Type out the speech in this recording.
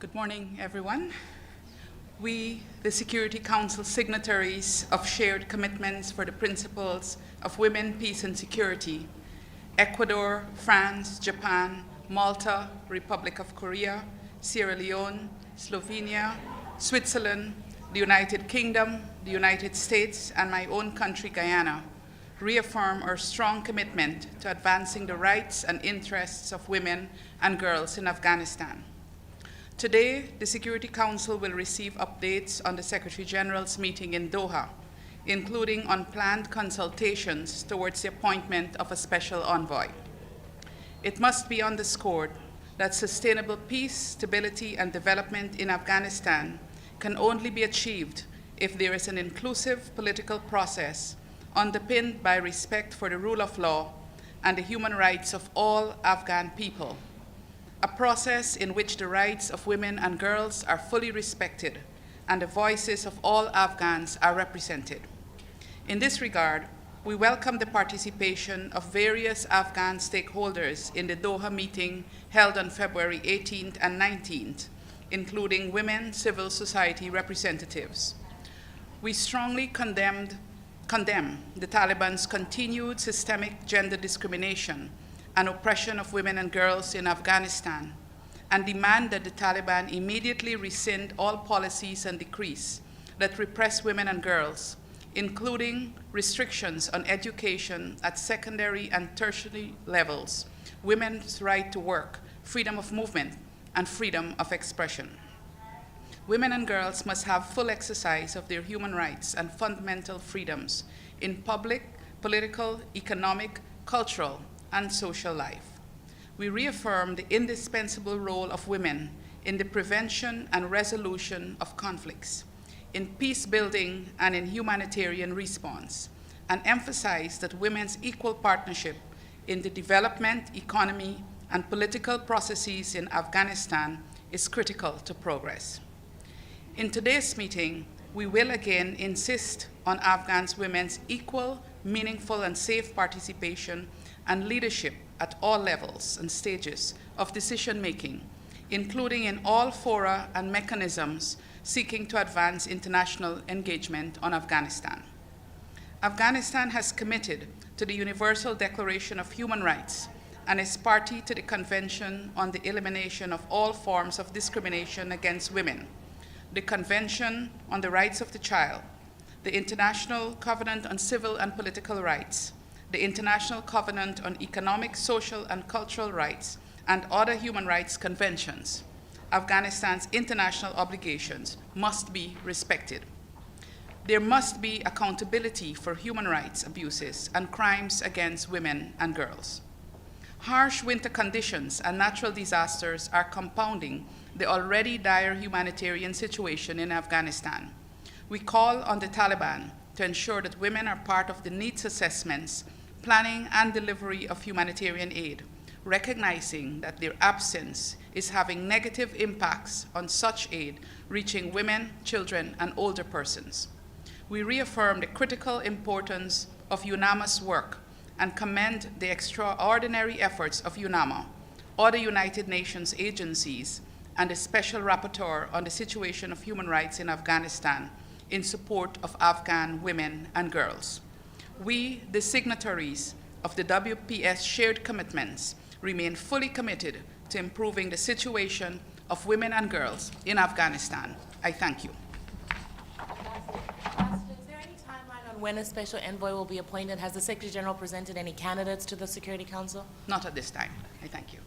Good morning, everyone. We, the Security Council signatories of shared commitments for the principles of women, peace, and security, Ecuador, France, Japan, Malta, Republic of Korea, Sierra Leone, Slovenia, Switzerland, the United Kingdom, the United States, and my own country, Guyana, reaffirm our strong commitment to advancing the rights and interests of women and girls in Afghanistan. Today, the Security Council will receive updates on the Secretary General's meeting in Doha, including unplanned consultations towards the appointment of a special envoy. It must be underscored that sustainable peace, stability, and development in Afghanistan can only be achieved if there is an inclusive political process underpinned by respect for the rule of law and the human rights of all Afghan people, a process in which the rights of women and girls are fully respected and the voices of all Afghans are represented. In this regard, we welcome the participation of various Afghan stakeholders in the Doha meeting held on February 18th and 19th, including women, civil society representatives. We strongly condemn the Taliban's continued systemic gender discrimination and oppression of women and girls in Afghanistan, and demand that the Taliban immediately rescind all policies and decrees that repress women and girls, including restrictions on education at secondary and tertiary levels, women's right to work, freedom of movement, and freedom of expression. Women and girls must have full exercise of their human rights and fundamental freedoms in public, political, economic, cultural, and social life. We reaffirm the indispensable role of women in the prevention and resolution of conflicts, in peace building and in humanitarian response, and emphasize that women's equal partnership in the development, economy, and political processes in Afghanistan is critical to progress. In today's meeting, we will again insist on Afghan women's equal, meaningful, and safe participation and leadership at all levels and stages of decision-making, including in all fora and mechanisms seeking to advance international engagement on Afghanistan. Afghanistan has committed to the Universal Declaration of Human Rights and is party to the Convention on the Elimination of All Forms of Discrimination Against Women, the Convention on the Rights of the Child, the International Covenant on Civil and Political Rights, the International Covenant on Economic, Social, and Cultural Rights, and other human rights conventions. Afghanistan's international obligations must be respected. There must be accountability for human rights abuses and crimes against women and girls. Harsh winter conditions and natural disasters are compounding the already dire humanitarian situation in Afghanistan. We call on the Taliban to ensure that women are part of the needs assessments, planning, and delivery of humanitarian aid, recognizing that their absence is having negative impacts on such aid reaching women, children, and older persons. We reaffirm the critical importance of UNAMA's work and commend the extraordinary efforts of UNAMA, other United Nations agencies, and the Special Rapporteur on the situation of human rights in Afghanistan in support of Afghan women and girls. We, the signatories of the WPS shared commitments, remain fully committed to improving the situation of women and girls in Afghanistan. I thank you. Is there any timeline on when a special envoy will be appointed? Has the Secretary General presented any candidates to the Security Council? Not at this time. I thank you.